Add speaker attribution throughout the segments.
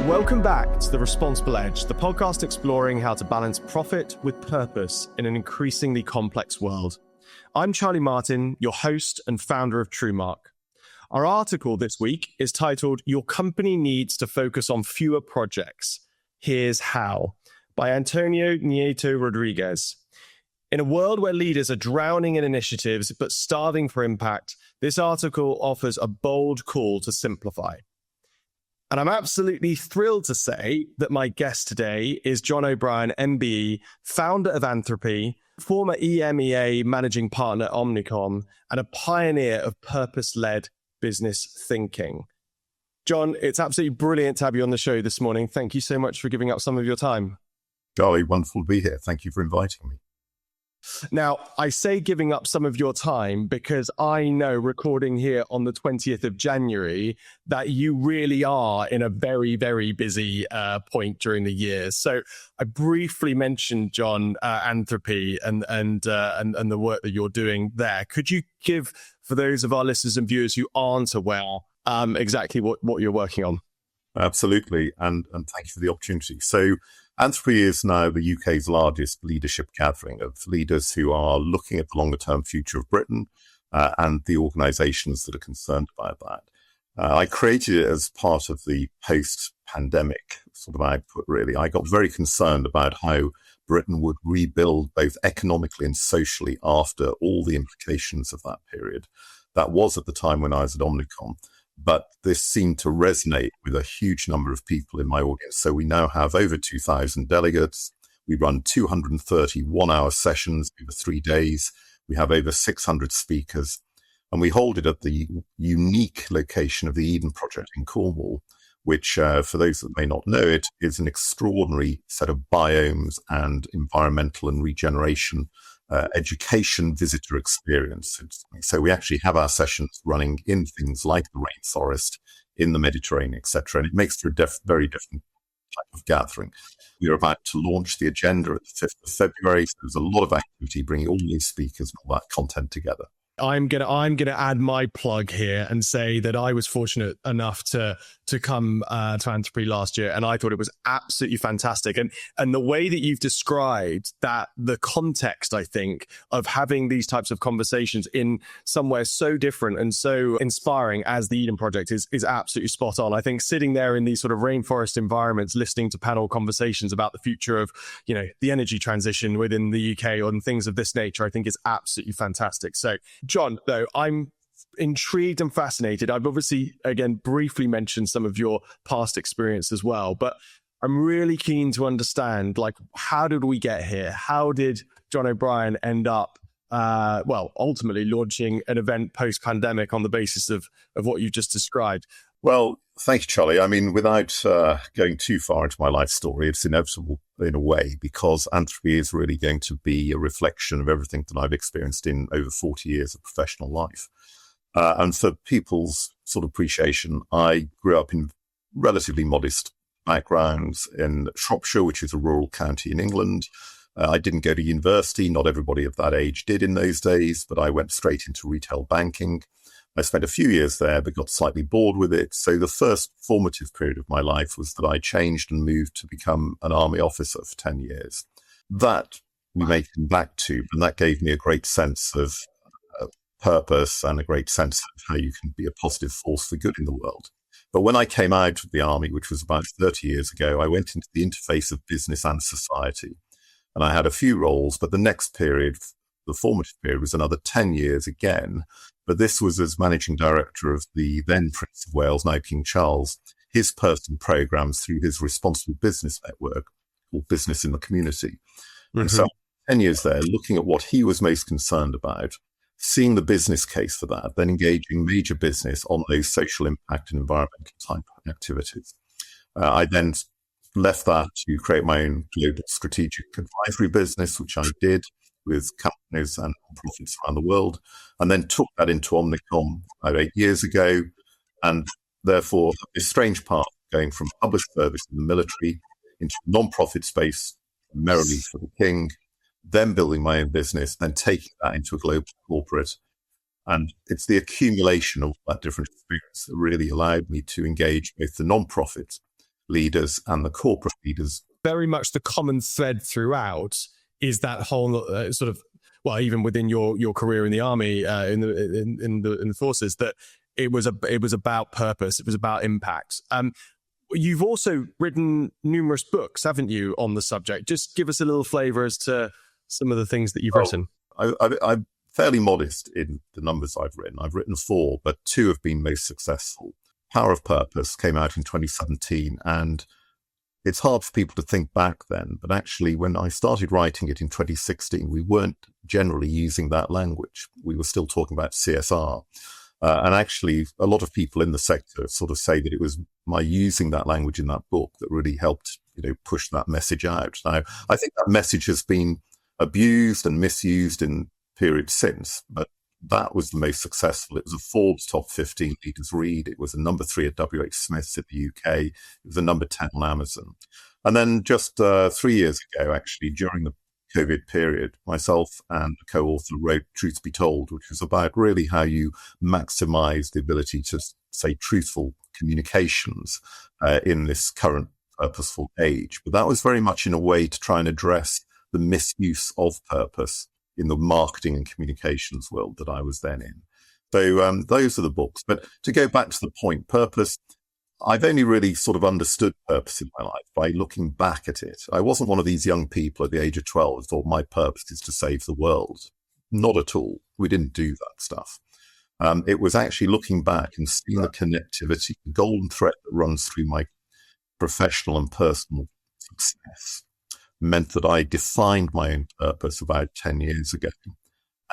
Speaker 1: Welcome back to The Responsible Edge, the podcast exploring how to balance profit with purpose in an increasingly complex world. I'm Charlie Martin, your host and founder of TrueMark. Our article this week is titled, Your Company Needs to Focus on Fewer Projects. Here's How, by Antonio Nieto Rodriguez. In a world where leaders are drowning in initiatives but starving for impact, this article offers a bold call to simplify. And I'm absolutely thrilled to say that my guest today is John O'Brien, MBE, founder of Anthropy, former EMEA managing partner at Omnicom, and a pioneer of purpose-led business thinking. John, it's absolutely brilliant to have you on the show this morning. Thank you so much for giving up some of your time.
Speaker 2: Charlie, wonderful to be here. Thank you for inviting me.
Speaker 1: Now, I say giving up some of your time because I know, recording here on the 20th of January, that you really are in a very, very busy point during the year. So I briefly mentioned, John, Anthropy and the work that you're doing there. Could you give, for those of our listeners and viewers who aren't aware, exactly what you're working on?
Speaker 2: Absolutely. And thank you for the opportunity. So Anthropy is now the UK's largest leadership gathering of leaders who are looking at the longer-term future of Britain and the organisations that are concerned about that. I created it as part of the post-pandemic sort of output, really. I got very concerned about how Britain would rebuild both economically and socially after all the implications of that period. That was at the time when I was at Omnicom. But this seemed to resonate with a huge number of people in my audience. So we now have over 2,000 delegates. We run 230 one-hour sessions over 3 days. We have over 600 speakers. And we hold it at the unique location of the Eden Project in Cornwall, which, for those that may not know it, is an extraordinary set of biomes and environmental and regeneration education visitor experience. So we actually have our sessions running in things like the rainforest, in the Mediterranean, etc. And it makes for a very different type of gathering. We are about to launch the agenda at the 5th of February. So there's a lot of activity bringing all these speakers and all that content together.
Speaker 1: I'm gonna add my plug here and say that I was fortunate enough to come to Anthropy last year, and I thought it was absolutely fantastic. And the way that you've described that, the context, I think, of having these types of conversations in somewhere so different and so inspiring as the Eden Project is absolutely spot on. I think sitting there in these sort of rainforest environments, listening to panel conversations about the future of, the energy transition within the UK and things of this nature, I think is absolutely fantastic. So, John, though, I'm intrigued and fascinated. I've obviously, again, briefly mentioned some of your past experience as well, but I'm really keen to understand, how did we get here? How did John O'Brien end up, ultimately launching an event post-pandemic on the basis of what you just described?
Speaker 2: Well, thank you, Charlie. I mean, without going too far into my life story, it's inevitable in a way, because Anthropy is really going to be a reflection of everything that I've experienced in over 40 years of professional life. And for people's sort of appreciation, I grew up in relatively modest backgrounds in Shropshire, which is a rural county in England. I didn't go to university. Not everybody of that age did in those days, but I went straight into retail banking. I spent a few years there, but got slightly bored with it. So the first formative period of my life was that I changed and moved to become an army officer for 10 years. That we may come back to, and that gave me a great sense of purpose and a great sense of how you can be a positive force for good in the world. But when I came out of the army, which was about 30 years ago, I went into the interface of business and society. And I had a few roles, but the next period, the formative period, was another 10 years again. But this was as managing director of the then Prince of Wales, now King Charles, his personal programs through his responsible business network called Business in the Community. Mm-hmm. And so 10 years there, looking at what he was most concerned about, seeing the business case for that, then engaging major business on those social impact and environmental type activities. I then left that to create my own global strategic advisory business, which I did with companies and nonprofits around the world, and then took that into Omnicom about 8 years ago, and therefore this strange path going from public service in the military into non-profit space, primarily for the king, then building my own business, then taking that into a global corporate. And it's the accumulation of that different experience that really allowed me to engage both the non-profits, leaders and the corporate leaders.
Speaker 1: Very much the common thread throughout is that whole sort of, well, even within your career in the army, in the forces, that it was about purpose, it was about impact. You've also written numerous books, haven't you, on the subject? Just give us a little flavour as to some of the things that you've written.
Speaker 2: I'm fairly modest in the numbers I've written. I've written 4, but 2 have been most successful. Power of Purpose came out in 2017, and it's hard for people to think back then, but actually when I started writing it in 2016, we weren't generally using that language. We were still talking about CSR. And actually, a lot of people in the sector sort of say that it was my using that language in that book that really helped, push that message out. Now, I think that message has been abused and misused in periods since, but that was the most successful. It was a Forbes top 15 leaders read. It was a number 3 at WH Smith's in the UK. It was a number 10 on Amazon. And then just 3 years ago, actually, during the COVID period, myself and a co-author wrote Truth Be Told, which was about really how you maximize the ability to say truthful communications in this current purposeful age. But that was very much in a way to try and address the misuse of purpose in the marketing and communications world that I was then in. So those are the books. But to go back to the point, purpose, I've only really sort of understood purpose in my life by looking back at it. I wasn't one of these young people at the age of 12 who thought my purpose is to save the world. Not at all. We didn't do that stuff. It was actually looking back and seeing the connectivity, the golden thread that runs through my professional and personal success meant that I defined my own purpose about 10 years ago.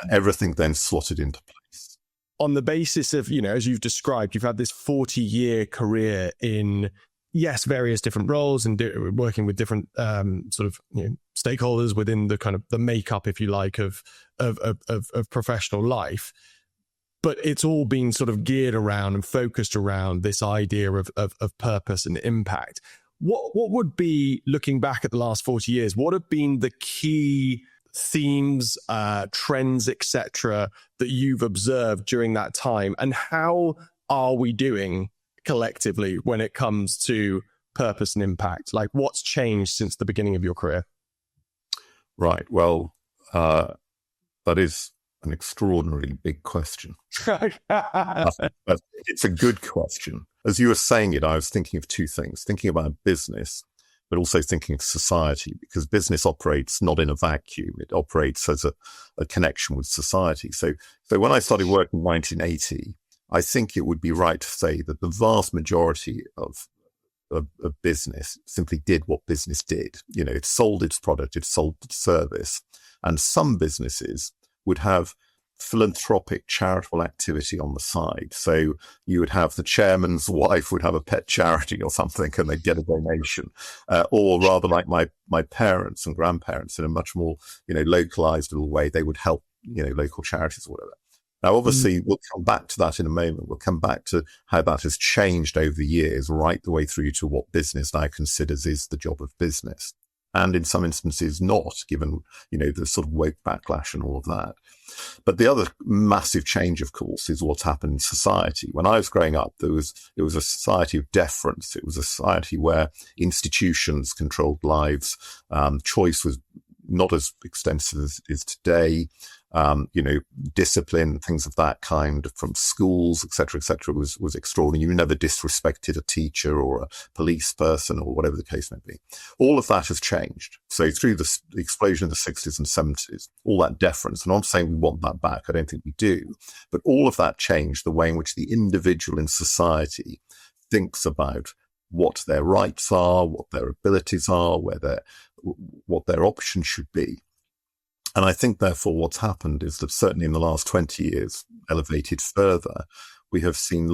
Speaker 2: And everything then slotted into place.
Speaker 1: On the basis of, as you've described, you've had this 40-year career in, yes, various different roles and working with different sort of stakeholders within the kind of the makeup, if you like, of professional life. But it's all been sort of geared around and focused around this idea of purpose and impact. What would be, looking back at the last 40 years, what have been the key themes, trends, etc., that you've observed during that time? And how are we doing collectively when it comes to purpose and impact? Like, what's changed since the beginning of your career?
Speaker 2: Right. Well, that is an extraordinarily big question. But it's a good question. As you were saying it, I was thinking of 2 things, thinking about business, but also thinking of society, because business operates not in a vacuum. It operates as a connection with society. So when I started working in 1980, I think it would be right to say that the vast majority of business simply did what business did. It sold its product, it sold its service. And some businesses would have philanthropic charitable activity on the side. So you would have the chairman's wife would have a pet charity or something and they'd get a donation. Or rather like my parents and grandparents in a much more, localized little way, they would help, local charities or whatever. Now, obviously, we'll come back to that in a moment. We'll come back to how that has changed over the years, right the way through to what business now considers is the job of business. And in some instances not, given, the sort of woke backlash and all of that. But the other massive change, of course, is what's happened in society. When I was growing up, it was a society of deference. It was a society where institutions controlled lives. Choice was not as extensive as it is today. Discipline, things of that kind from schools, et cetera, was extraordinary. You never disrespected a teacher or a police person or whatever the case may be. All of that has changed. So through the explosion of the 60s and 70s, all that deference, and I'm not saying we want that back, I don't think we do, but all of that changed the way in which the individual in society thinks about what their rights are, what their abilities are, what their options should be. And I think, therefore, what's happened is that certainly in the last 20 years, elevated further, we have seen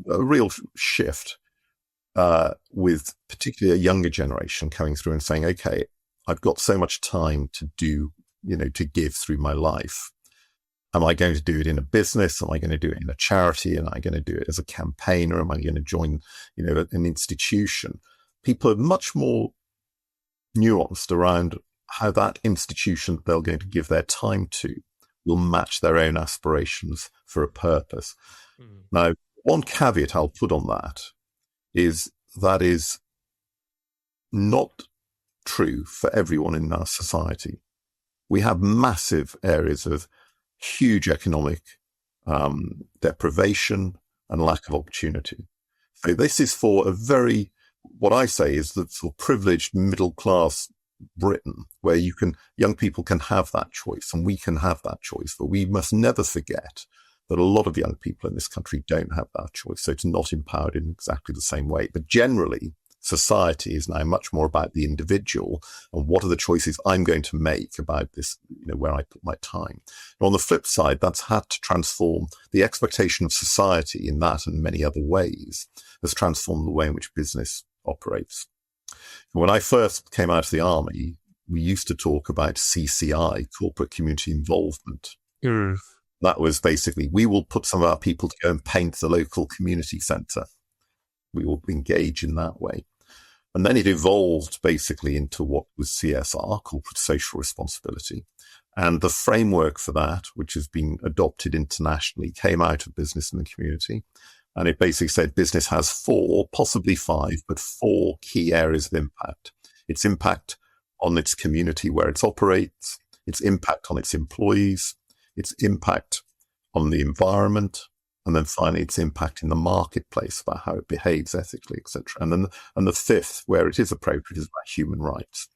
Speaker 2: a real shift with particularly a younger generation coming through and saying, okay, I've got so much time to do, to give through my life. Am I going to do it in a business? Am I going to do it in a charity? Am I going to do it as a campaigner? Am I going to join, an institution? People are much more nuanced around how that institution they're going to give their time to will match their own aspirations for a purpose. Now, one caveat I'll put on that is that is not true for everyone in our society. We have massive areas of huge economic deprivation and lack of opportunity. So this is for a very, what I say is the sort of privileged middle class Britain, where young people can have that choice and we can have that choice. But we must never forget that a lot of young people in this country don't have that choice. So it's not empowered in exactly the same way. But generally, society is now much more about the individual and what are the choices I'm going to make about this, where I put my time. And on the flip side, that's had to transform the expectation of society in that and many other ways, has transformed the way in which business operates. When I first came out of the army, we used to talk about CCI, corporate community involvement.
Speaker 1: Mm.
Speaker 2: That was basically, we will put some of our people to go and paint the local community centre. We will engage in that way. And then it evolved basically into what was CSR, corporate social responsibility. And the framework for that, which has been adopted internationally, came out of business and the community. And it basically said business has 4, possibly 5, but 4 key areas of impact. Its impact on its community where it operates, its impact on its employees, its impact on the environment, and then finally its impact in the marketplace about how it behaves ethically, etc. And the 5th, where it is appropriate, is about human rights.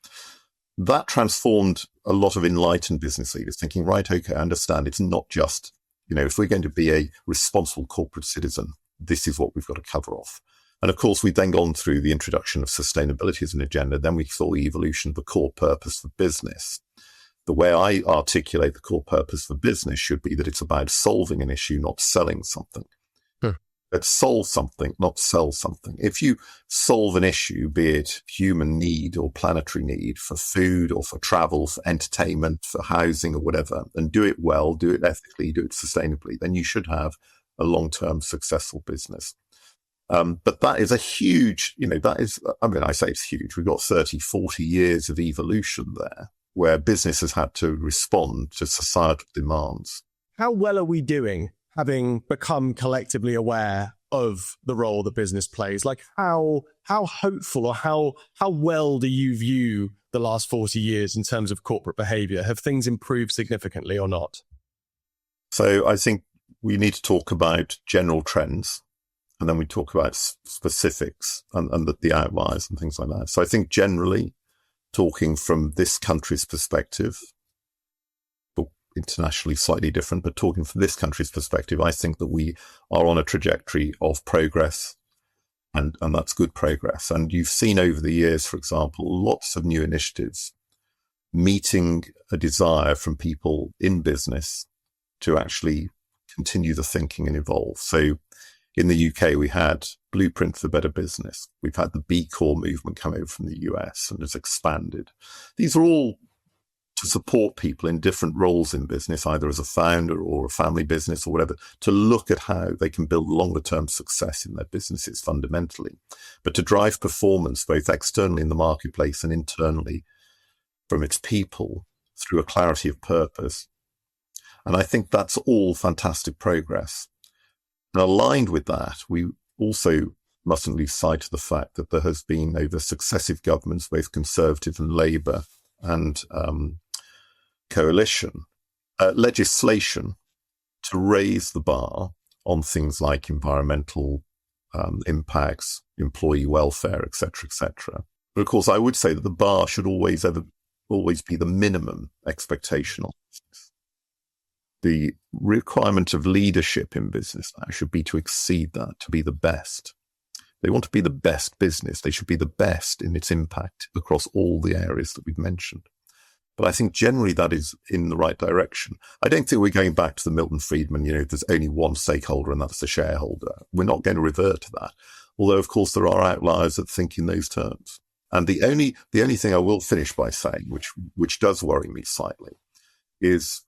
Speaker 2: That transformed a lot of enlightened business leaders thinking, right, okay, I understand it's not just, if we're going to be a responsible corporate citizen, this is what we've got to cover off. And of course, we've then gone through the introduction of sustainability as an agenda. Then we saw the evolution of the core purpose for business. The way I articulate the core purpose for business should be that it's about solving an issue, not selling something. Let's solve something, not sell something. If you solve an issue, be it human need or planetary need for food or for travel, for entertainment, for housing or whatever, and do it well, do it ethically, do it sustainably, then you should have a long-term successful business. But that is a huge, I say it's huge. We've got 30, 40 years of evolution there where business has had to respond to societal demands.
Speaker 1: How well are we doing, having become collectively aware of the role that business plays? Like how hopeful or how well do you view the last 40 years in terms of corporate behavior? Have things improved significantly or not?
Speaker 2: So I think we need to talk about general trends, and then we talk about specifics and the outliers and things like that. So I think generally, talking from this country's perspective, but internationally slightly different, but talking from this country's perspective, I think that we are on a trajectory of progress, and that's good progress. And you've seen over the years, for example, lots of new initiatives meeting a desire from people in business to actually continue the thinking and evolve. So in the UK, we had Blueprint for Better Business. We've had the B Corp movement come over from the US and has expanded. These are all to support people in different roles in business, either as a founder or a family business or whatever, to look at how they can build longer term success in their businesses fundamentally, but to drive performance both externally in the marketplace and internally from its people through a clarity of purpose. And I think that's all fantastic progress. And aligned with that, we also mustn't lose sight of the fact that there has been over successive governments, both Conservative and Labour and coalition, legislation to raise the bar on things like environmental impacts, employee welfare, etc., etc. But of course, I would say that the bar should always be the minimum expectation on business. The requirement of leadership in business now should be to exceed that, to be the best. They want to be the best business. They should be the best in its impact across all the areas that we've mentioned. But I think generally that is in the right direction. I don't think we're going back to the Milton Friedman, there's only one stakeholder and that's the shareholder. We're not going to revert to that. Although, of course, there are outliers that think in those terms. And the only thing I will finish by saying, which does worry me slightly, is,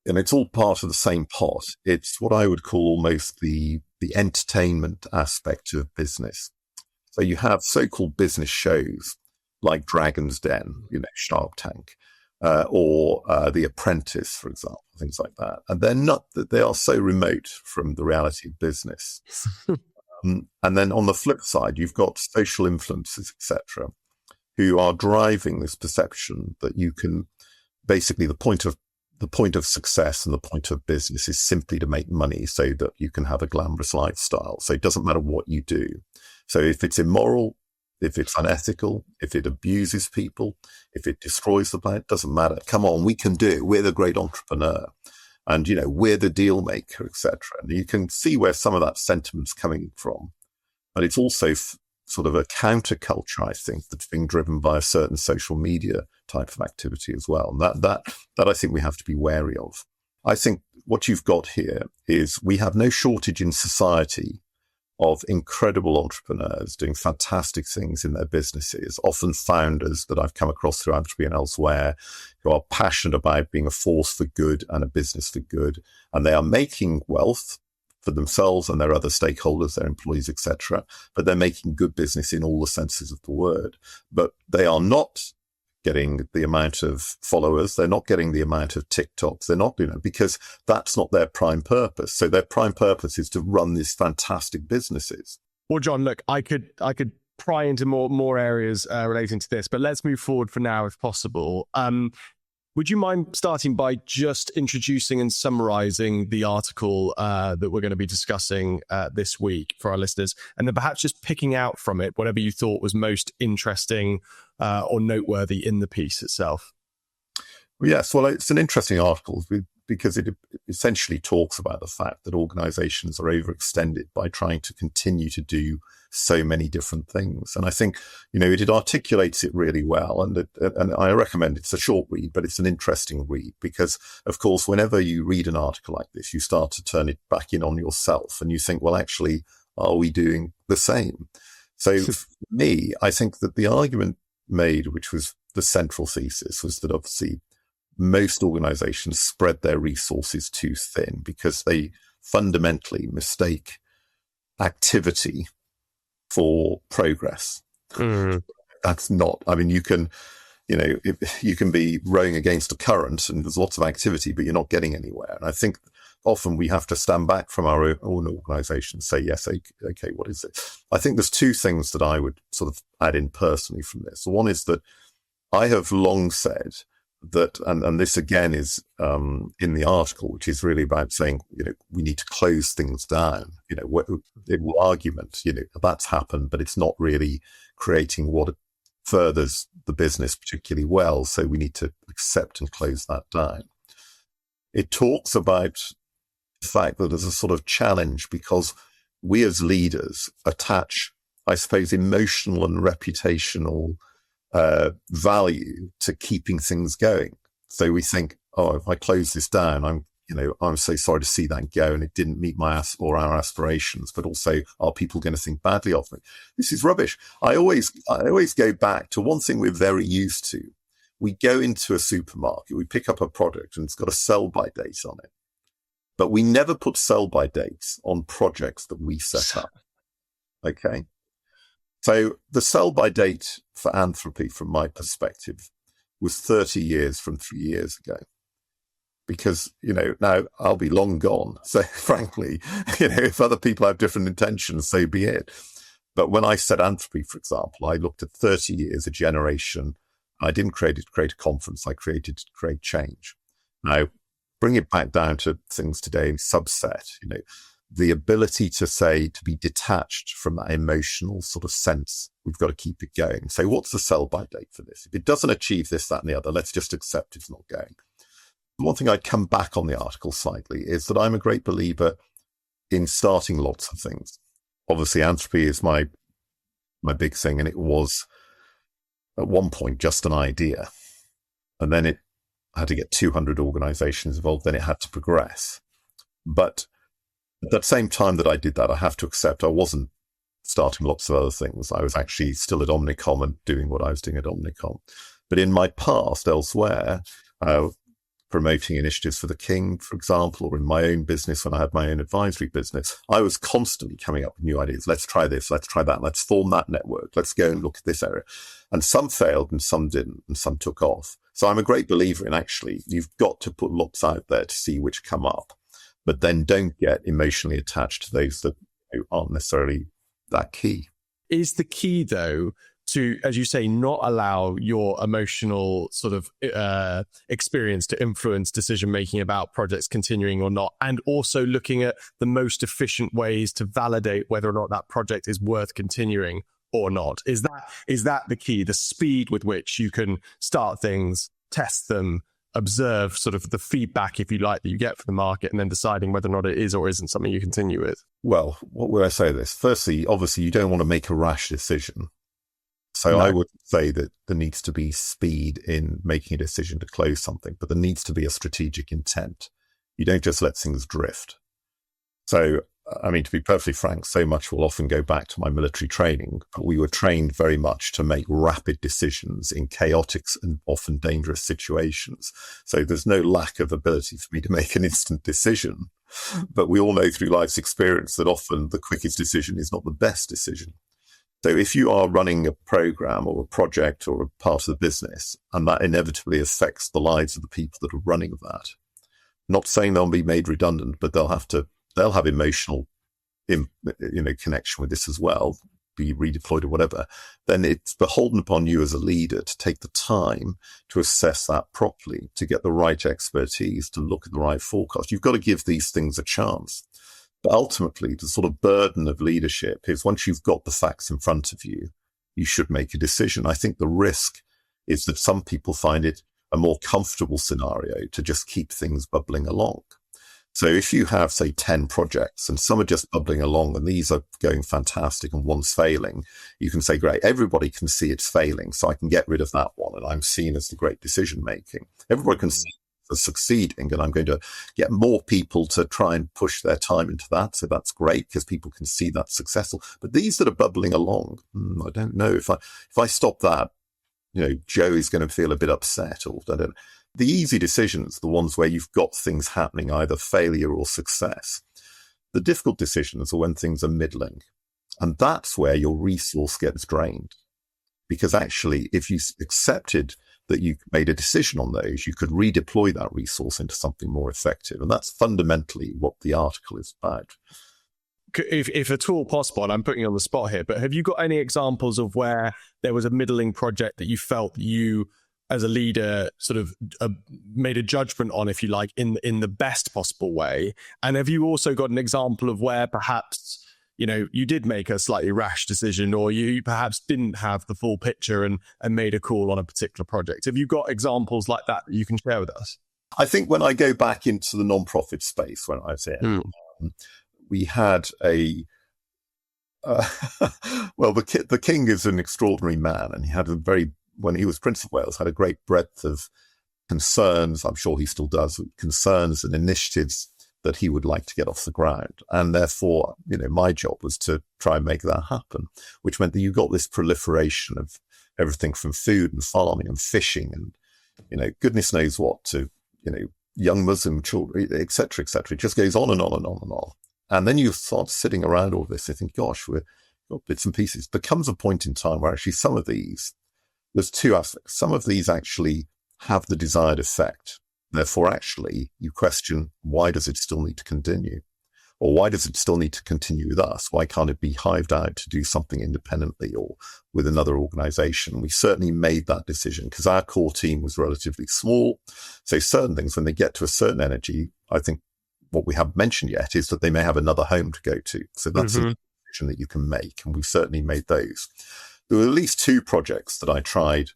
Speaker 2: and it's all part of the same pot, it's what I would call almost the entertainment aspect of business. So you have so-called business shows like Dragon's Den, Shark Tank, or The Apprentice, for example, things like that. And they are so remote from the reality of business And then on the flip side, you've got social influences, etc., who are driving this perception that you can basically the point of success and the point of business is simply to make money so that you can have a glamorous lifestyle. So it doesn't matter what you do. So if it's immoral, if it's unethical, if it abuses people, if it destroys the planet, doesn't matter. Come on, we can do it. We're the great entrepreneur. And, we're the deal maker, etc. And you can see where some of that sentiment's coming from. But it's also sort of a counterculture, I think, that's being driven by a certain social media type of activity as well. And that I think we have to be wary of. I think what you've got here is we have no shortage in society of incredible entrepreneurs doing fantastic things in their businesses, often founders that I've come across through Anthropy and elsewhere, who are passionate about being a force for good and a business for good. And they are making wealth for themselves and their other stakeholders, their employees, etc. But they're making good business in all the senses of the word. But they are not getting the amount of followers. They're not getting the amount of TikToks. They're not, because that's not their prime purpose. So their prime purpose is to run these fantastic businesses.
Speaker 1: Well, John, look, I could pry into more areas relating to this, but let's move forward for now, if possible. Would you mind starting by just introducing and summarizing the article that we're going to be discussing this week for our listeners, and then perhaps just picking out from it whatever you thought was most interesting or noteworthy in the piece itself?
Speaker 2: Well, yes, well, it's an interesting article because it essentially talks about the fact that organizations are overextended by trying to continue to do so many different things. And I think, it articulates it really well. And I recommend it's a short read, but it's an interesting read because, of course, whenever you read an article like this, you start to turn it back in on yourself and you think, well, actually, are we doing the same? So for me, I think that the argument made, which was the central thesis, was that obviously most organizations spread their resources too thin because they fundamentally mistake activity for progress. That's not, you can, you can be rowing against a current and there's lots of activity, but you're not getting anywhere. And I think often we have to stand back from our own organization and say, yes, okay, what is it? I think there's two things that I would sort of add in personally from this. One is that I have long said that, and this again is in the article, which is really about saying, we need to close things down. It will argument, that's happened, but it's not really creating what furthers the business particularly well. So we need to accept and close that down. It talks about the fact that there's a sort of challenge because we as leaders attach, I suppose, emotional and reputational value to keeping things going. So we think, if I close this down, I'm so sorry to see that go and it didn't meet our aspirations, but also are people going to think badly of me? This is rubbish. I always go back to one thing we're very used to. We go into a supermarket, we pick up a product and it's got a sell by date on it, but we never put sell by dates on projects that we set up. Okay. So the sell by date for Anthropy, from my perspective, was 30 years from 3 years ago. Because, now I'll be long gone. So frankly, if other people have different intentions, so be it. But when I said Anthropy, for example, I looked at 30 years, a generation. I didn't create a conference. I created to create change. Now, bring it back down to things today in subset, the ability to be detached from that emotional sort of sense. We've got to keep it going. So what's the sell by date for this? If it doesn't achieve this, that, and the other, let's just accept it's not going. One thing I'd come back on the article slightly is that I'm a great believer in starting lots of things. Obviously, Anthropy is my big thing, and it was at one point just an idea. And then it had to get 200 organizations involved, then it had to progress. But at the same time that I did that, I have to accept I wasn't starting lots of other things. I was actually still at Omnicom and doing what I was doing at Omnicom. But in my past, elsewhere, promoting initiatives for the King, for example, or in my own business when I had my own advisory business, I was constantly coming up with new ideas. Let's try this, let's try that, let's form that network, let's go and look at this area. And some failed and some didn't, and some took off. So I'm a great believer in actually, you've got to put lots out there to see which come up, but then don't get emotionally attached to those that aren't necessarily that key.
Speaker 1: Is the key, though, to, as you say, not allow your emotional sort of experience to influence decision-making about projects continuing or not, and also looking at the most efficient ways to validate whether or not that project is worth continuing or not? Is that the key, the speed with which you can start things, test them, observe sort of the feedback, if you like, that you get from the market, and then deciding whether or not it is or isn't something you continue with?
Speaker 2: Well, what would I say this? Firstly, obviously, you don't want to make a rash decision. So
Speaker 1: No.
Speaker 2: I would say that there needs to be speed in making a decision to close something, but there needs to be a strategic intent. You don't just let things drift. So, I mean, to be perfectly frank, so much will often go back to my military training, but we were trained very much to make rapid decisions in chaotic and often dangerous situations. So there's no lack of ability for me to make an instant decision. But we all know through life's experience that often the quickest decision is not the best decision. So if you are running a program or a project or a part of the business, and that inevitably affects the lives of the people that are running that, not saying they'll be made redundant, but they'll have emotional, connection with this as well, be redeployed or whatever, then it's beholden upon you as a leader to take the time to assess that properly, to get the right expertise, to look at the right forecast. You've got to give these things a chance. But ultimately, the sort of burden of leadership is once you've got the facts in front of you, you should make a decision. I think the risk is that some people find it a more comfortable scenario to just keep things bubbling along. So if you have, say, 10 projects and some are just bubbling along and these are going fantastic and one's failing, you can say, great, everybody can see it's failing, so I can get rid of that one and I'm seen as the great decision making. Everybody can see for succeeding, and I'm going to get more people to try and push their time into that. So that's great because people can see that's successful. But these that are bubbling along, I don't know if I stop that, Joe is going to feel a bit upset, or I don't know. The easy decisions, the ones where you've got things happening, either failure or success. The difficult decisions are when things are middling, and that's where your resource gets drained. Because actually, if you accepted that you made a decision on those, you could redeploy that resource into something more effective. And that's fundamentally what the article is about.
Speaker 1: If at all possible, and I'm putting you on the spot here, but have you got any examples of where there was a middling project that you felt you, as a leader, sort of made a judgment on, if you like, in the best possible way? And have you also got an example of where perhaps you did make a slightly rash decision, or you perhaps didn't have the full picture and made a call on a particular project? Have you got examples like that you can share with us?
Speaker 2: I think when I go back into the non-profit space, when I was here, we had the king is an extraordinary man, and he had when he was Prince of Wales, had a great breadth of concerns. I'm sure he still does, concerns and initiatives that he would like to get off the ground. And therefore, my job was to try and make that happen, which meant that you got this proliferation of everything from food and farming and fishing and, goodness knows what, to, young Muslim children, et cetera, et cetera. It just goes on and on and on and on. And then you start sitting around all this and think, gosh, we've got bits and pieces. There comes a point in time where actually some of these, there's two aspects. Some of these actually have the desired effect. Therefore, actually, you question, why does it still need to continue? Or why does it still need to continue with us? Why can't it be hived out to do something independently or with another organization? We certainly made that decision because our core team was relatively small. So certain things, when they get to a certain energy, I think what we haven't mentioned yet is that they may have another home to go to. So that's a decision that you can make. And we certainly made those. There were at least two projects that I tried,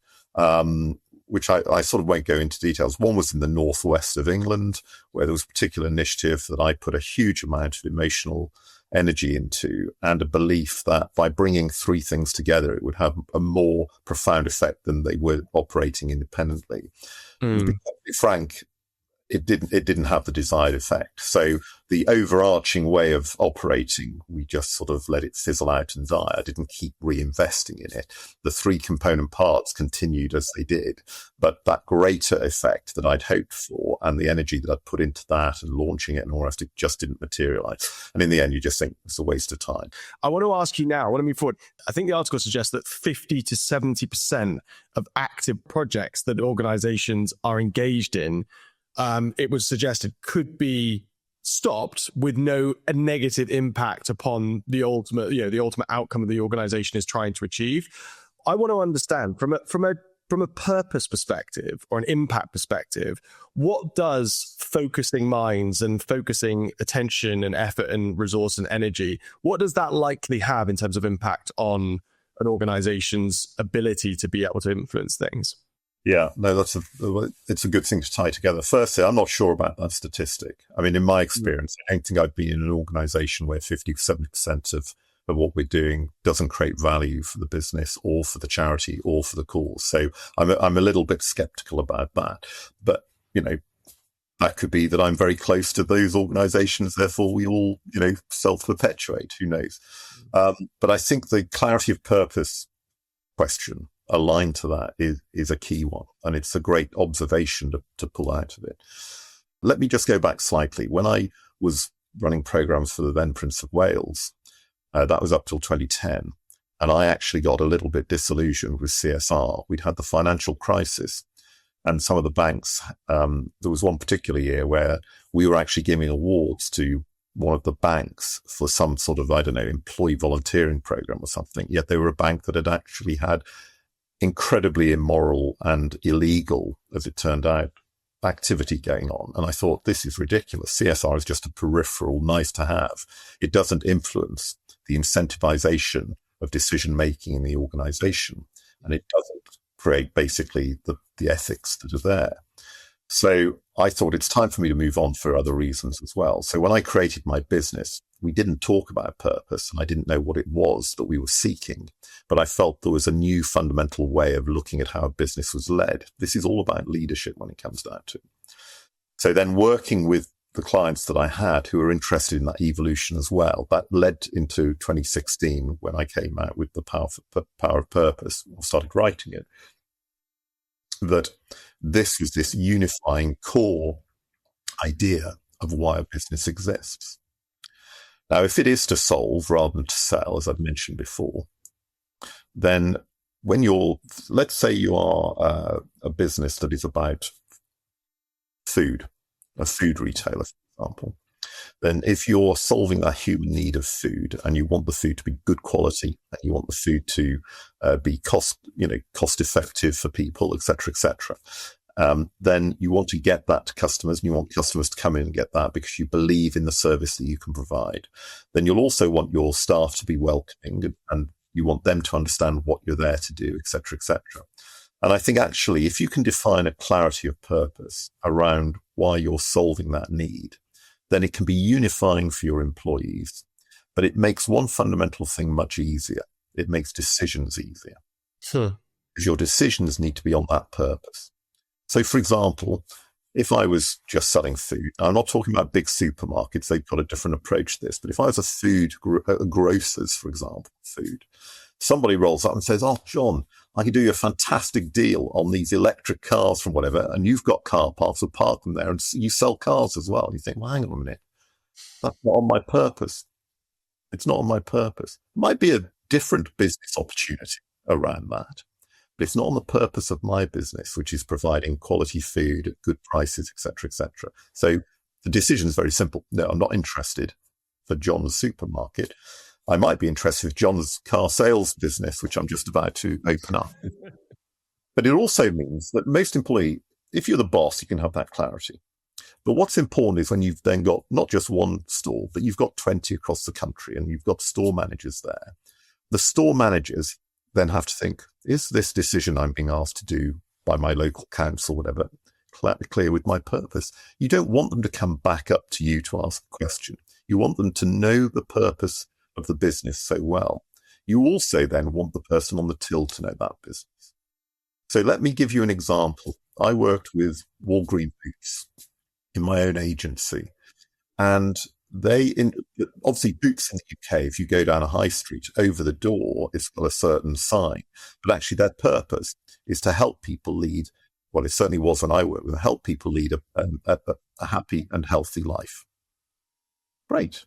Speaker 2: which I sort of won't go into details. One was in the northwest of England, where there was a particular initiative that I put a huge amount of emotional energy into, and a belief that by bringing three things together, it would have a more profound effect than they were operating independently. To be frank, it didn't have the desired effect. So the overarching way of operating, we just sort of let it fizzle out and die. I didn't keep reinvesting in it. The three component parts continued as they did, but that greater effect that I'd hoped for and the energy that I'd put into that and launching it and all the rest, it just didn't materialize. And in the end, you just think it's a waste of time.
Speaker 1: I want to ask you now, I want to move forward. I think the article suggests that 50 to 70% of active projects that organizations are engaged in, it was suggested, could be stopped with no a negative impact upon the ultimate, the ultimate outcome that the organization is trying to achieve. I want to understand from a purpose perspective or an impact perspective, what does focusing minds and focusing attention and effort and resource and energy, what does that likely have in terms of impact on an organization's ability to be able to influence things?
Speaker 2: Yeah, no, it's a good thing to tie together. Firstly, I'm not sure about that statistic. I mean, in my experience, I don't think I've been in an organization where 50, 70% of what we're doing doesn't create value for the business or for the charity or for the cause. So I'm a little bit skeptical about that. But, that could be that I'm very close to those organizations. Therefore, we all, self-perpetuate. Who knows? But I think the clarity of purpose question aligned to that is a key one. And it's a great observation to pull out of it. Let me just go back slightly. When I was running programs for the then Prince of Wales, that was up till 2010. And I actually got a little bit disillusioned with CSR. We'd had the financial crisis and some of the banks. There was one particular year where we were actually giving awards to one of the banks for some sort of, employee volunteering program or something. Yet they were a bank that had actually had incredibly immoral and illegal, as it turned out, activity going on. And I thought, this is ridiculous. CSR is just a peripheral, nice to have. It doesn't influence the incentivization of decision making in the organization. And it doesn't create basically the ethics that are there. So I thought it's time for me to move on for other reasons as well. So when I created my business, we didn't talk about purpose and I didn't know what it was that we were seeking, but I felt there was a new fundamental way of looking at how a business was led. This is all about leadership when it comes down to it. So then working with the clients that I had who were interested in that evolution as well, that led into 2016 when I came out with the Power of Purpose, or started writing it, that this was this unifying core idea of why a business exists. Now, if it is to solve rather than to sell, as I've mentioned before, then when let's say you are a business that is about food, a food retailer, for example, then if you're solving that human need of food and you want the food to be good quality and you want the food to be cost effective for people, et cetera, then you want to get that to customers and you want customers to come in and get that because you believe in the service that you can provide. Then you'll also want your staff to be welcoming and you want them to understand what you're there to do, et cetera, et cetera. And I think actually, if you can define a clarity of purpose around why you're solving that need, then it can be unifying for your employees, but it makes one fundamental thing much easier. It makes decisions easier.
Speaker 1: Sure.
Speaker 2: Because your decisions need to be on that purpose. So, for example, if I was just selling food, I'm not talking about big supermarkets, they've got a different approach to this, but if I was a grocer's, for example, food, somebody rolls up and says, "Oh, John, I can do you a fantastic deal on these electric cars from whatever, and you've got car parks, so park them there, and you sell cars as well." And you think, well, hang on a minute, that's not on my purpose. It's not on my purpose. It might be a different business opportunity around that, but it's not on the purpose of my business, which is providing quality food at good prices, et cetera, et cetera. So the decision is very simple. No, I'm not interested for John's supermarket. I might be interested in John's car sales business, which I'm just about to open up. But it also means that most importantly, if you're the boss, you can have that clarity. But what's important is when you've then got not just one store, but you've got 20 across the country and you've got store managers there. The store managers then have to think, is this decision I'm being asked to do by my local council, whatever, clear with my purpose? You don't want them to come back up to you to ask a question. You want them to know the purpose of the business so well. You also then want the person on the till to know that business. So let me give you an example. I worked with Walgreen Boots in my own agency, and obviously Boots in the UK, if you go down a high street, over the door, it's got a certain sign, but actually their purpose is to help people lead, well, it certainly was when I worked with them, help people lead a happy and healthy life. Great.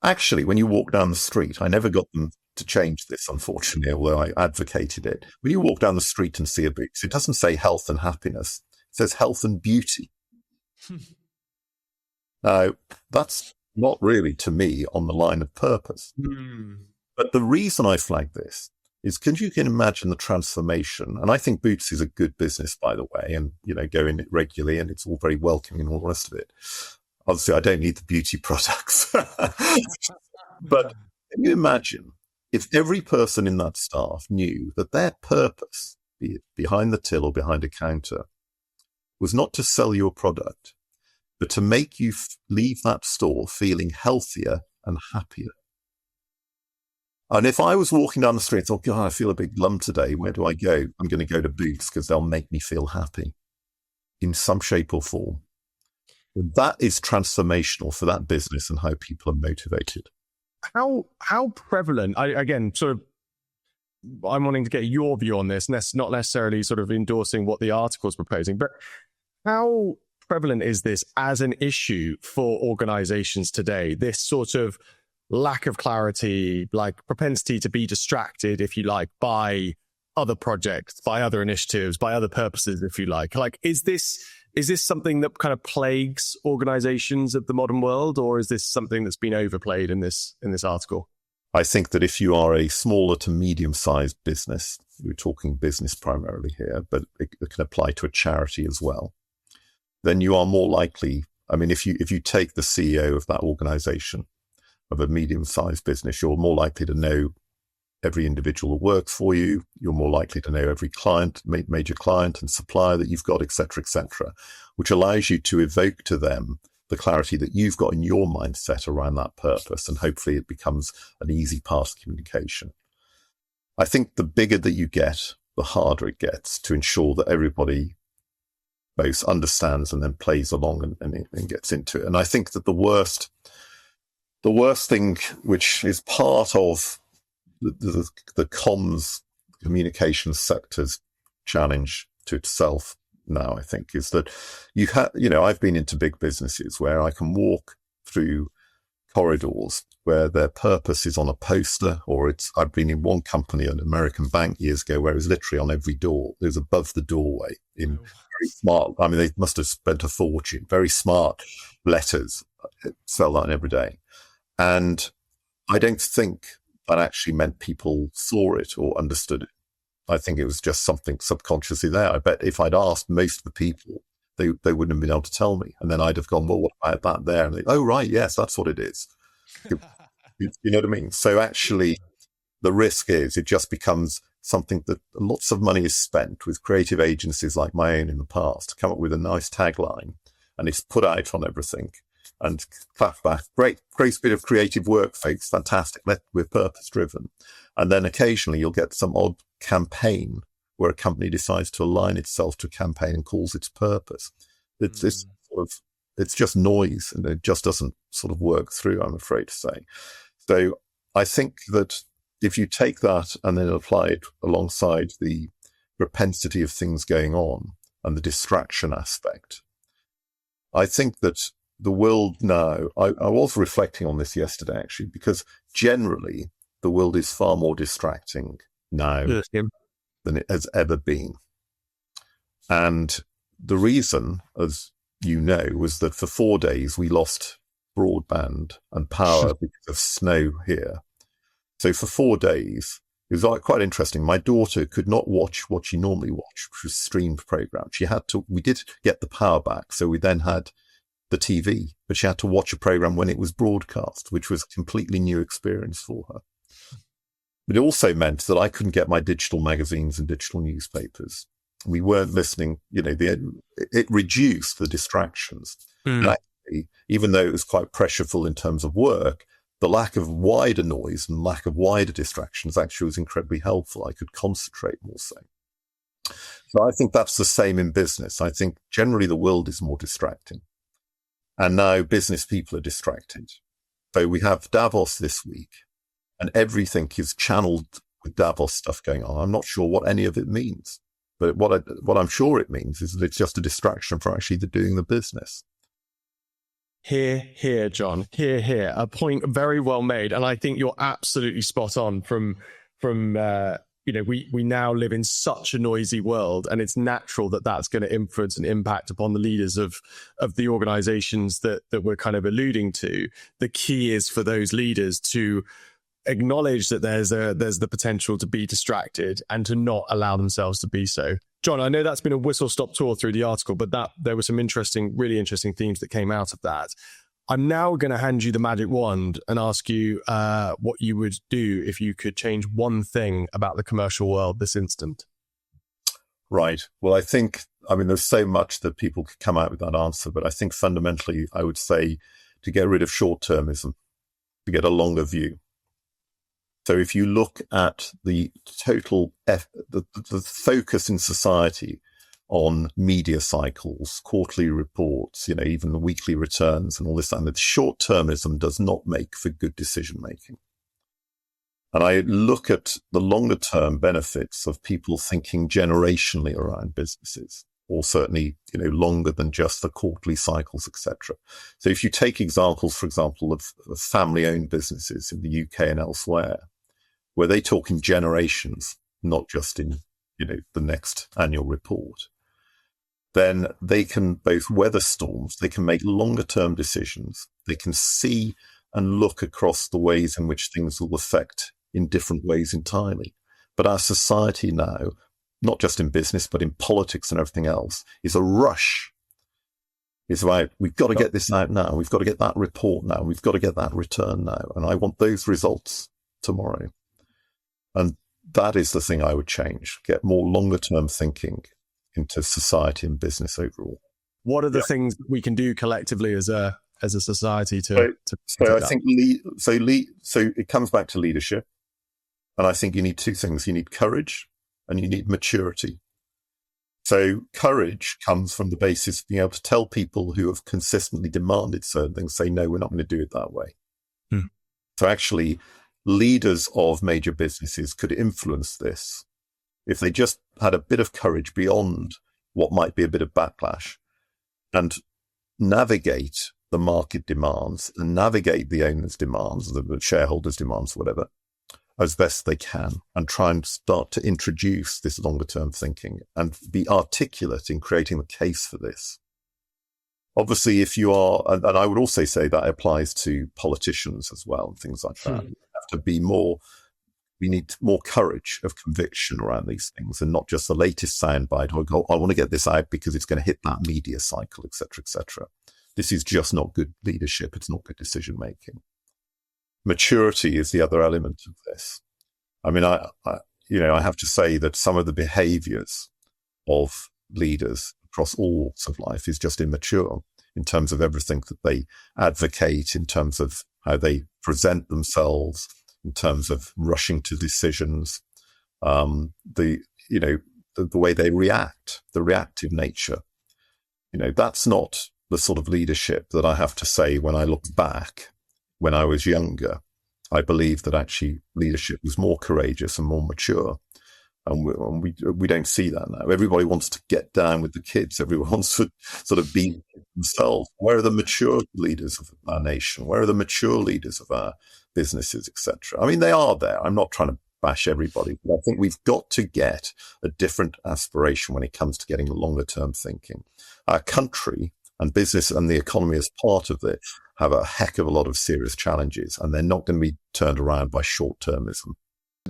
Speaker 2: Actually, when you walk down the street, I never got them to change this, unfortunately, although I advocated it. When you walk down the street and see a Boots, it doesn't say health and happiness. It says health and beauty. Now, that's not really, to me, on the line of purpose. But the reason I flag this is because you can imagine the transformation. And I think Boots is a good business, by the way, and, go in it regularly and it's all very welcoming and all the rest of it. Obviously, I don't need the beauty products. But can you imagine if every person in that staff knew that their purpose, be it behind the till or behind a counter, was not to sell you a product, but to make you leave that store feeling healthier and happier? And if I was walking down the street and thought, God, I feel a big lump today, where do I go? I'm going to go to Boots because they'll make me feel happy in some shape or form. That is transformational for that business and how people are motivated.
Speaker 1: How prevalent, I'm wanting to get your view on this, and that's not necessarily sort of endorsing what the article is proposing, but how prevalent is this as an issue for organizations today? This sort of lack of clarity, like propensity to be distracted, if you like, by other projects, by other initiatives, by other purposes, if you like. Like, is this something that kind of plagues organizations of the modern world, or is this something that's been overplayed in this article?
Speaker 2: I think that if you are a smaller to medium-sized business, we're talking business primarily here, but it can apply to a charity as well, then you are more likely, if you take the CEO of that organization, of a medium-sized business, you're more likely to know every individual who works for you. You're more likely to know every client, major client and supplier that you've got, et cetera, which allows you to evoke to them the clarity that you've got in your mindset around that purpose. And hopefully it becomes an easy part of communication. I think the bigger that you get, the harder it gets to ensure that everybody both understands and then plays along and gets into it. And I think that the worst thing, which is part of the comms communications sector's challenge to itself now, I think, is that I've been into big businesses where I can walk through corridors where their purpose is on a poster, or I've been in one company, an American bank years ago, where it was literally on every door. It was above the doorway in very smart, they must have spent a fortune, very smart letters, sell that every day. And I don't think that actually meant people saw it or understood it. I think it was just something subconsciously there. I bet if I'd asked most of the people, they wouldn't have been able to tell me. And then I'd have gone, well, what about that there? And oh, right, yes, that's what it is. You know what I mean? So actually, the risk is it just becomes something that lots of money is spent with creative agencies like my own in the past to come up with a nice tagline, and it's put out on everything. And clap back, great bit of creative work, folks, fantastic. We're purpose driven. And then occasionally you'll get some odd campaign where a company decides to align itself to a campaign and calls its purpose. It's just noise, and it just doesn't sort of work through, I'm afraid to say. So I think that if you take that and then apply it alongside the propensity of things going on and the distraction aspect, I think that the world now, I was reflecting on this yesterday, actually, because generally the world is far more distracting now than it has ever been. And the reason, as you know, was that for 4 days we lost broadband and power because of snow here. So for 4 days, it was quite interesting. My daughter could not watch what she normally watched, which was streamed programs. We did get the power back, so we then had the TV, but she had to watch a program when it was broadcast, which was a completely new experience for her. But it also meant that I couldn't get my digital magazines and digital newspapers. We weren't listening, it reduced the distractions. And actually, even though it was quite pressureful in terms of work, the lack of wider noise and lack of wider distractions actually was incredibly helpful. I could concentrate more so. So I think that's the same in business. I think generally the world is more distracting. And now business people are distracted. So we have Davos this week, and everything is channeled with Davos stuff going on. I'm not sure what any of it means, but what I'm sure it means is that it's just a distraction for actually doing the business.
Speaker 1: Here, John. Here. A point very well made, and I think you're absolutely spot on from we now live in such a noisy world, and it's natural that that's going to influence and impact upon the leaders of the organizations that we're kind of alluding to. The key is for those leaders to acknowledge that there's the potential to be distracted and to not allow themselves to be so. John, I know that's been a whistle-stop tour through the article, but there were some really interesting themes that came out of that. I'm now going to hand you the magic wand and ask you what you would do if you could change one thing about the commercial world this instant.
Speaker 2: Right. Well, there's so much that people could come out with that answer, but I think fundamentally I would say to get rid of short-termism, to get a longer view. So if you look at the total, the focus in society on media cycles, quarterly reports, even the weekly returns and all this, and the short-termism does not make for good decision-making. And I look at the longer-term benefits of people thinking generationally around businesses, or certainly, longer than just the quarterly cycles, etc. So if you take examples, for example, of family-owned businesses in the UK and elsewhere, where they talk in generations, not just in, the next annual report, then they can both weather storms, they can make longer term decisions, they can see and look across the ways in which things will affect in different ways entirely. But our society now, not just in business, but in politics and everything else, is a rush. It's about, we've got to get this out now, we've got to get that report now, we've got to get that return now, and I want those results tomorrow. And that is the thing I would change, get more longer term thinking into society and business overall.
Speaker 1: What are the things we can do collectively as a society to
Speaker 2: I think so it comes back to leadership, and I think you need two things: you need courage and you need maturity. So courage comes from the basis of being able to tell people who have consistently demanded certain things, say, no, we're not going to do it that way. So actually, leaders of major businesses could influence this if they just had a bit of courage beyond what might be a bit of backlash and navigate the market demands and navigate the owner's demands, the shareholders' demands, whatever, as best they can, and try and start to introduce this longer term thinking and be articulate in creating the case for this. Obviously, if you are, and I would also say that applies to politicians as well and things like that, you have to be more, we need more courage of conviction around these things and not just the latest soundbite or go, I want to get this out because it's going to hit that media cycle, et cetera, et cetera. This is just not good leadership. It's not good decision making. Maturity is the other element of this. I mean, I have to say that some of the behaviors of leaders across all walks of life is just immature in terms of everything that they advocate, in terms of how they present themselves, in terms of rushing to decisions, the way they react, the reactive nature. That's not the sort of leadership that I have to say when I look back. When I was younger, I believe that actually leadership was more courageous and more mature. And we don't see that now. Everybody wants to get down with the kids. Everyone wants to sort of be themselves. Where are the mature leaders of our nation? Where are the mature leaders of our businesses, etc.? I mean, they are there. I'm not trying to bash everybody, but I think we've got to get a different aspiration when it comes to getting longer term thinking. Our country and business and the economy as part of it have a heck of a lot of serious challenges, and they're not going to be turned around by short-termism.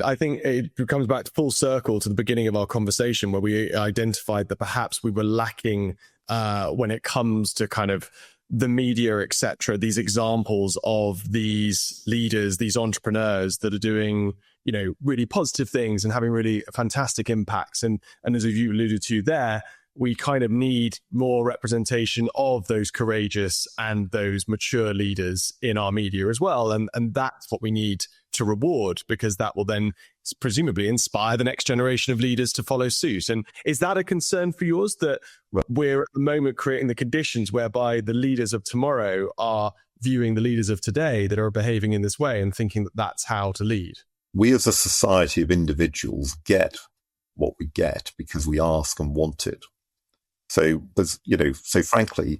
Speaker 1: I think it comes back to full circle to the beginning of our conversation where we identified that perhaps we were lacking when it comes to kind of the media, etc., these examples of these leaders, these entrepreneurs that are doing, really positive things and having really fantastic impacts. And as you alluded to there, we kind of need more representation of those courageous and those mature leaders in our media as well. And that's what we need to reward, because that will then presumably inspire the next generation of leaders to follow suit. And is that a concern for yours, that we're at the moment creating the conditions whereby the leaders of tomorrow are viewing the leaders of today that are behaving in this way and thinking that that's how to lead?
Speaker 2: We as a society of individuals get what we get because we ask and want it. So there's, so frankly,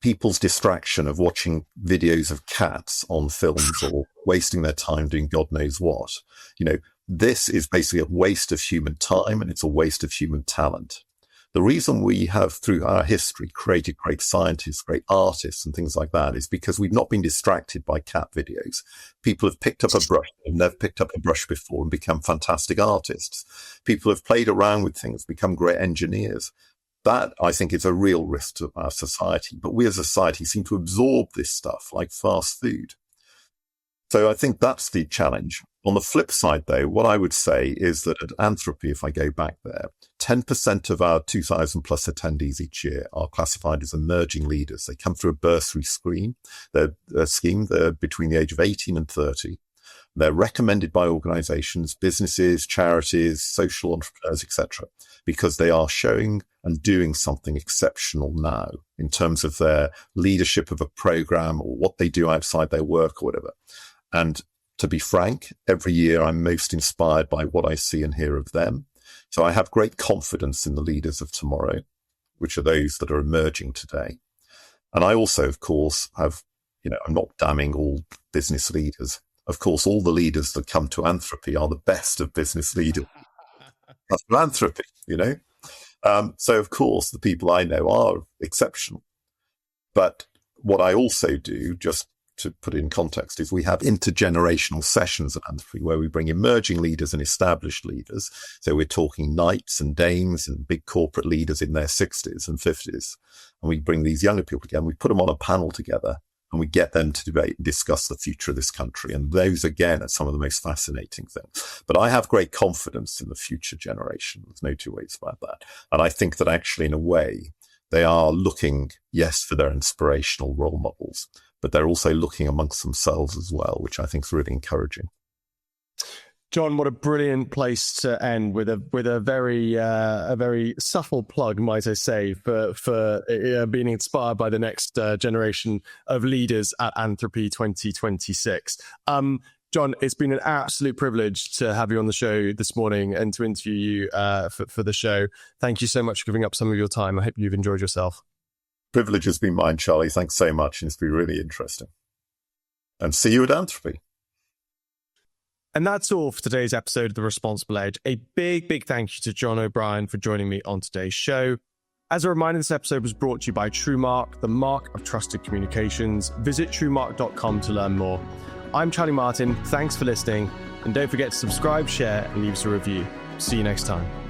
Speaker 2: people's distraction of watching videos of cats on films or wasting their time doing God knows what. This is basically a waste of human time, and it's a waste of human talent. The reason we have, through our history, created great scientists, great artists and things like that is because we've not been distracted by cat videos. People have picked up a brush, they've never picked up a brush before, and become fantastic artists. People have played around with things, become great engineers. That, I think, is a real risk to our society. But we as a society seem to absorb this stuff like fast food. So I think that's the challenge. On the flip side, though, what I would say is that at Anthropy, if I go back there, 10% of our 2,000 plus attendees each year are classified as emerging leaders. They come through a bursary scheme. They're between the age of 18 and 30. They're recommended by organizations, businesses, charities, social entrepreneurs, etc., because they are showing and doing something exceptional now in terms of their leadership of a program or what they do outside their work or whatever. And to be frank, every year I'm most inspired by what I see and hear of them. So I have great confidence in the leaders of tomorrow, which are those that are emerging today. And I also, of course, have, I'm not damning all business leaders. Of course, all the leaders that come to Anthropy are the best of business leaders. That's Anthropy, So, of course, the people I know are exceptional. But what I also do, just to put it in context, is we have intergenerational sessions at Anthropy where we bring emerging leaders and established leaders. So we're talking knights and dames and big corporate leaders in their 60s and 50s. And we bring these younger people together, and we put them on a panel together, and we get them to debate and discuss the future of this country. And those, again, are some of the most fascinating things. But I have great confidence in the future generation. There's no two ways about that. And I think that actually, in a way, they are looking, yes, for their inspirational role models, but they're also looking amongst themselves as well, which I think is really encouraging.
Speaker 1: John, what a brilliant place to end with a very subtle plug, might I say, for being inspired by the next generation of leaders at Anthropy 2026. John, it's been an absolute privilege to have you on the show this morning and to interview you for the show. Thank you so much for giving up some of your time. I hope you've enjoyed yourself.
Speaker 2: Privilege has been mine, Charlie. Thanks so much. It's been really interesting. And see you at Anthropy.
Speaker 1: And that's all for today's episode of The Responsible Edge. A big thank you to John O'Brien for joining me on today's show. As a reminder, this episode was brought to you by TrueMark, the mark of trusted communications. Visit truemark.com to learn more. I'm Charlie Martin. Thanks for listening. And don't forget to subscribe, share, and leave us a review. See you next time.